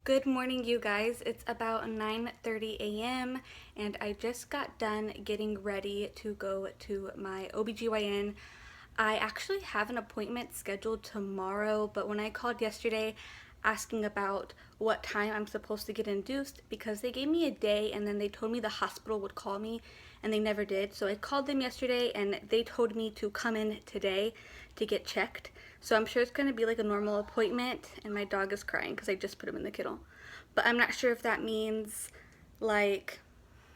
Good morning, you guys. It's about 9:30 a.m. and I just got done getting ready to go to my OBGYN. I actually have an appointment scheduled tomorrow, but when I called yesterday asking about what time I'm supposed to get induced, because they gave me a day and then they told me the hospital would call me and they never did. So I called them yesterday and they told me to come in today to get checked. So I'm sure it's going to be like a normal appointment, and my dog is crying because I just put him in the kennel. But I'm not sure if that means like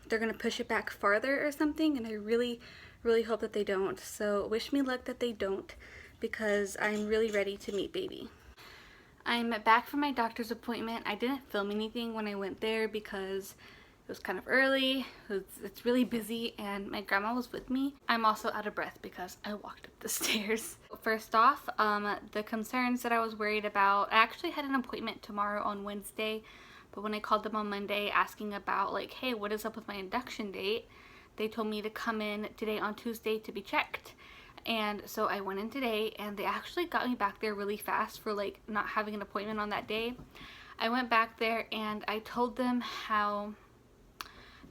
they're going to push it back farther or something, and I really hope that they don't. So wish me luck that they don't, because I'm really ready to meet baby. I'm back from my doctor's appointment. I didn't film anything when I went there because it was kind of early. It's really busy and my grandma was with me. I'm also out of breath because I walked up the stairs. First off, the concerns that I was worried about, I actually had an appointment tomorrow on Wednesday, but when I called them on Monday asking about like, hey, what is up with my induction date, they told me to come in today on Tuesday to be checked. And so I went in today and they actually got me back there really fast for like not having an appointment on that day. I went back there and I told them how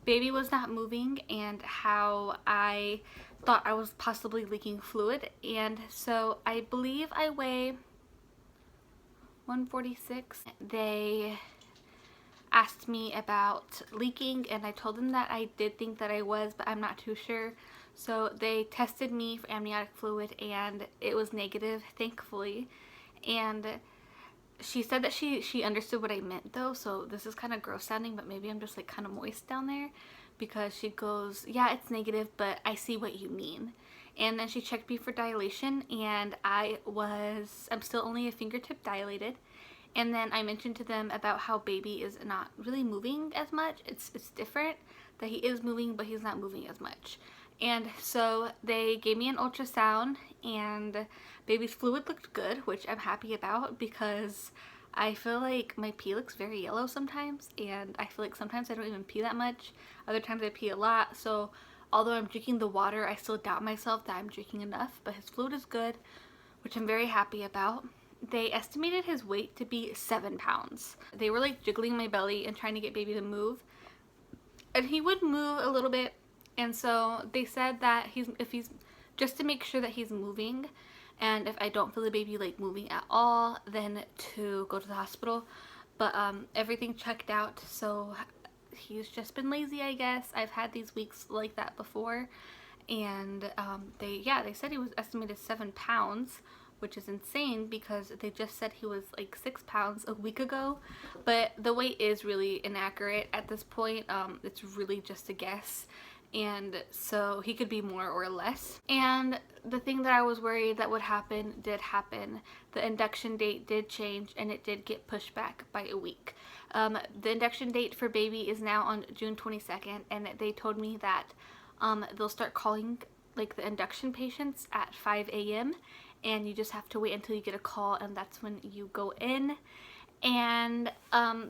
baby was not moving and how I thought I was possibly leaking fluid. And so I believe I weigh 146. They asked me about leaking and I told them that I did think that I was, but I'm not too sure. So they tested me for amniotic fluid and it was negative, thankfully. And she said that she understood what I meant though, so this is kind of gross sounding, but maybe I'm just like kind of moist down there, because she goes, yeah, it's negative, but I see what you mean. And then she checked me for dilation and I'm still only a fingertip dilated. And then I mentioned to them about how baby is not really moving as much. It's different, that he is moving, but he's not moving as much. And so they gave me an ultrasound and baby's fluid looked good, which I'm happy about because I feel like my pee looks very yellow sometimes, and I feel like sometimes I don't even pee that much. Other times I pee a lot. So although I'm drinking the water, I still doubt myself that I'm drinking enough, but his fluid is good, which I'm very happy about. They estimated his weight to be 7 pounds. They were like jiggling my belly and trying to get baby to move, and he would move a little bit. And so they said that if he's just to make sure that he's moving, and if I don't feel the baby like moving at all, then to go to the hospital. But everything checked out, so he's just been lazy, I guess. I've had these weeks like that before. And they said he was estimated 7 pounds, which is insane because they just said he was like 6 pounds a week ago. But the weight is really inaccurate at this point. It's really just a guess, and so he could be more or less. And the thing that I was worried that would happen did happen. The induction date did change and it did get pushed back by a week. The induction date for baby is now on June 22nd, and they told me that they'll start calling like the induction patients at 5 a.m. and you just have to wait until you get a call, and that's when you go in. And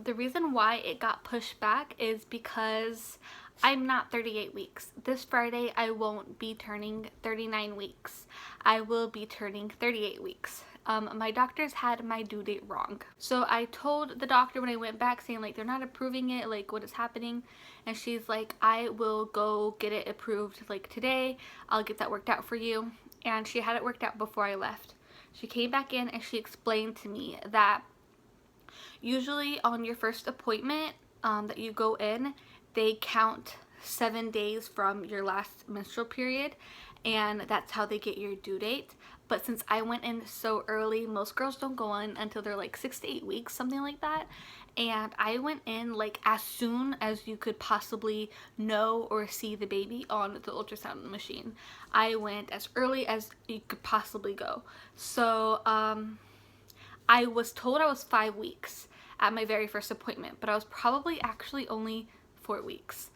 the reason why it got pushed back is because I'm not 38 weeks. This Friday I won't be turning 39 weeks. I will be turning 38 weeks. My doctors had my due date wrong. So I told the doctor when I went back, saying like they're not approving it, like what is happening? And she's like, I will go get it approved like today. I'll get that worked out for you. And she had it worked out before I left. She came back in and she explained to me that usually on your first appointment that you go in, they count 7 days from your last menstrual period, and that's how they get your due date. But since I went in so early, most girls don't go in until they're like 6 to 8 weeks, something like that. And I went in like as soon as you could possibly know or see the baby on the ultrasound machine. I went as early as you could possibly go. So I was told I was 5 weeks at my very first appointment, but I was probably actually only 4 weeks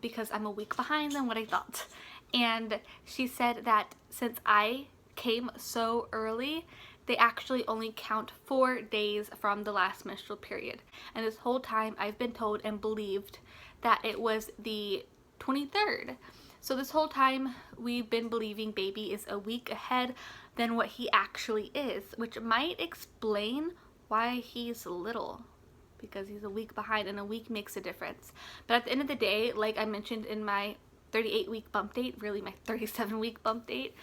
because I'm a week behind than what I thought. And she said that since I came so early, they actually only count 4 days from the last menstrual period. And this whole time I've been told and believed that it was the 23rd. So this whole time we've been believing baby is a week ahead than what he actually is, which might explain why he's little. because he's a week behind, and a week makes a difference. But at the end of the day, like I mentioned in my 38-week bump date, really my 37-week bump date,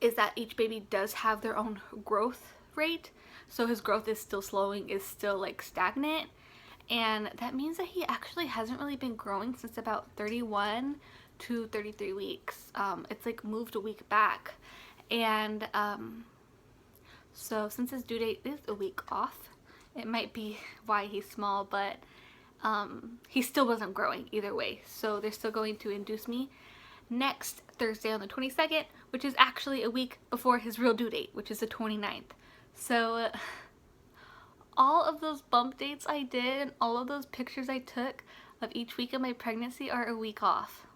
is that each baby does have their own growth rate. So his growth is still slowing, is still like stagnant. And that means that he actually hasn't really been growing since about 31 to 33 weeks. It's like moved a week back. And so since his due date is a week off, it might be why he's small, but he still wasn't growing either way. So they're still going to induce me next Thursday on the 22nd, which is actually a week before his real due date, which is the 29th. So all of those bump dates I did and all of those pictures I took of each week of my pregnancy are a week off.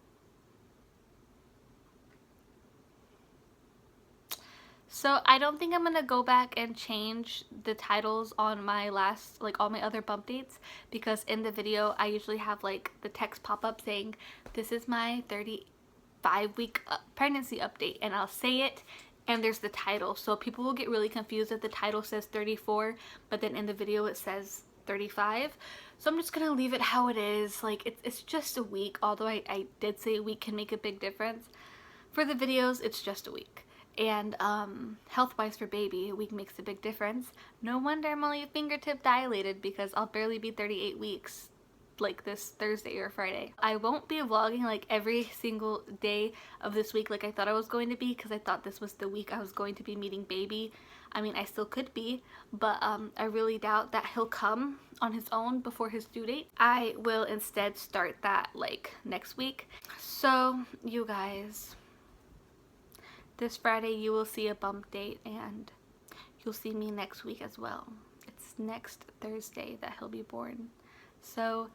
So I don't think I'm gonna go back and change the titles on my last, like all my other bump dates, because in the video I usually have like the text pop up saying this is my 35-week pregnancy update, and I'll say it and there's the title. So people will get really confused if the title says 34 but then in the video it says 35. So I'm just gonna leave it how it is. Like it's just a week, although I did say a week can make a big difference. For the videos, it's just a week. And health-wise for baby, a week makes a big difference. No wonder I'm only a fingertip dilated, because I'll barely be 38 weeks like this Thursday or Friday. I won't be vlogging like every single day of this week like I thought I was going to be, because I thought this was the week I was going to be meeting baby. I mean, I still could be, but I really doubt that he'll come on his own before his due date. I will instead start that like next week. So you guys, this Friday you will see a bump date, and you'll see me next week as well. It's next Thursday that he'll be born. So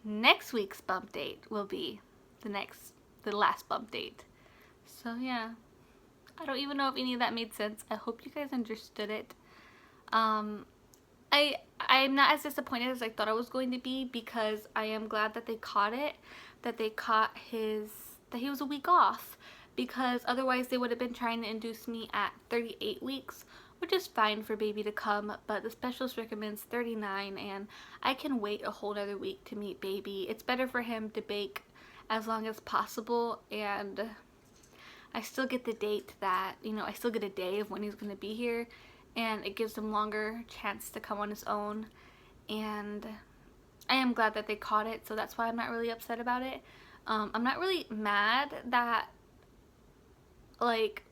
next week's bump date will be the last bump date. So yeah, I don't even know if any of that made sense. I hope you guys understood it. I'm not as disappointed as I thought I was going to be, because I am glad that they caught it, that he was a week off, because otherwise they would have been trying to induce me at 38 weeks, which is fine for baby to come, but the specialist recommends 39, and I can wait a whole other week to meet baby. It's better for him to bake as long as possible, and I still get the date that, you know, I still get a day of when he's going to be here, and it gives him longer chance to come on his own. And I am glad that they caught it, so that's why I'm not really upset about it. I'm not really mad that like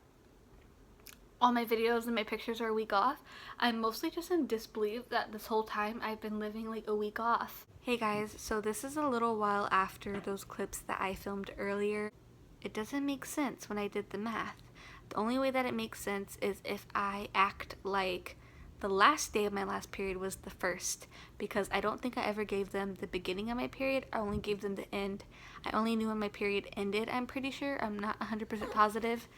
all my videos and my pictures are a week off. I'm mostly just in disbelief that this whole time I've been living like a week off. Hey guys, so this is a little while after those clips that I filmed earlier. It doesn't make sense when I did the math. The only way that it makes sense is if I act like the last day of my last period was the first, because I don't think I ever gave them the beginning of my period. I only gave them the end. I only knew when my period ended, I'm pretty sure. I'm not 100% positive.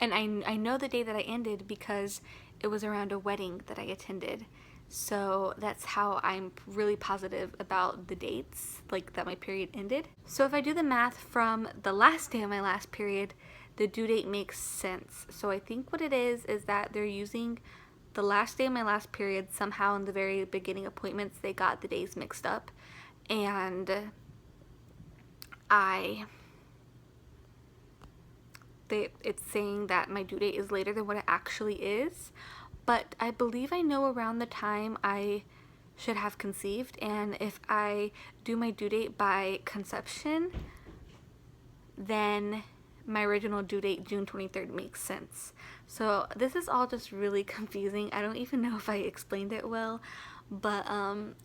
And I know the day that I ended because it was around a wedding that I attended. So that's how I'm really positive about the dates, like that my period ended. So if I do the math from the last day of my last period, the due date makes sense. So I think what it is that they're using the last day of my last period. Somehow in the very beginning appointments they got the days mixed up, and it's saying that my due date is later than what it actually is. But I believe I know around the time I should have conceived, and if I do my due date by conception, then my original due date, June 23rd, makes sense. So this is all just really confusing. I don't even know if I explained it well, but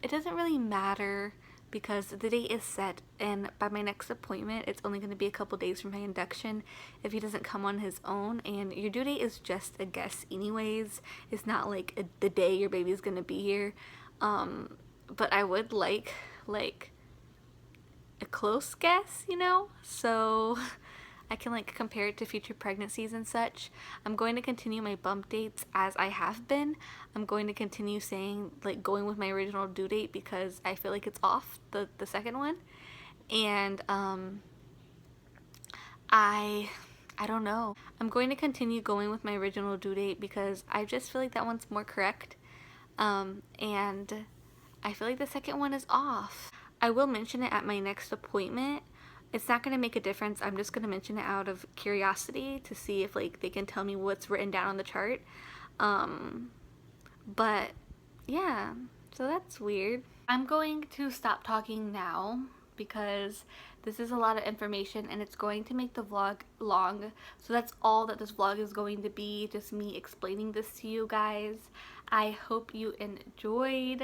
it doesn't really matter because the date is set, and by my next appointment it's only going to be a couple days from my induction if he doesn't come on his own. And your due date is just a guess anyways. It's not like the day your baby's going to be here. But I would like a close guess, you know, so I can like compare it to future pregnancies and such. I'm going to continue my bump dates as I have been. I'm going to continue saying like going with my original due date because I feel like it's off, the second one. And I don't know. I'm going to continue going with my original due date because I just feel like that one's more correct. And I feel like the second one is off. I will mention it at my next appointment. It's not going to make a difference. I'm just going to mention it out of curiosity to see if like they can tell me what's written down on the chart. But yeah, so that's weird. I'm going to stop talking now because this is a lot of information and it's going to make the vlog long. So that's all that this vlog is going to be, just me explaining this to you guys. I hope you enjoyed,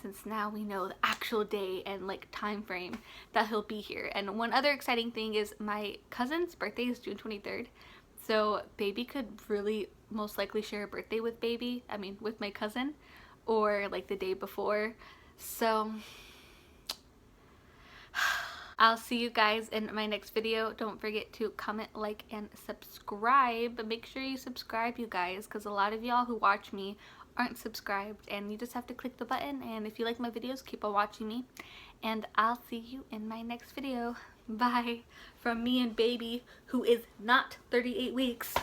since now we know the actual day and like time frame that he'll be here. And one other exciting thing is my cousin's birthday is June 23rd. So baby could really most likely share a birthday with with my cousin, or like the day before. So I'll see you guys in my next video. Don't forget to comment, like, and subscribe. Make sure you subscribe, you guys, because a lot of y'all who watch me aren't subscribed, and you just have to click the button. And if you like my videos, keep on watching me, and I'll see you in my next video. Bye from me and baby, who is not 38 weeks.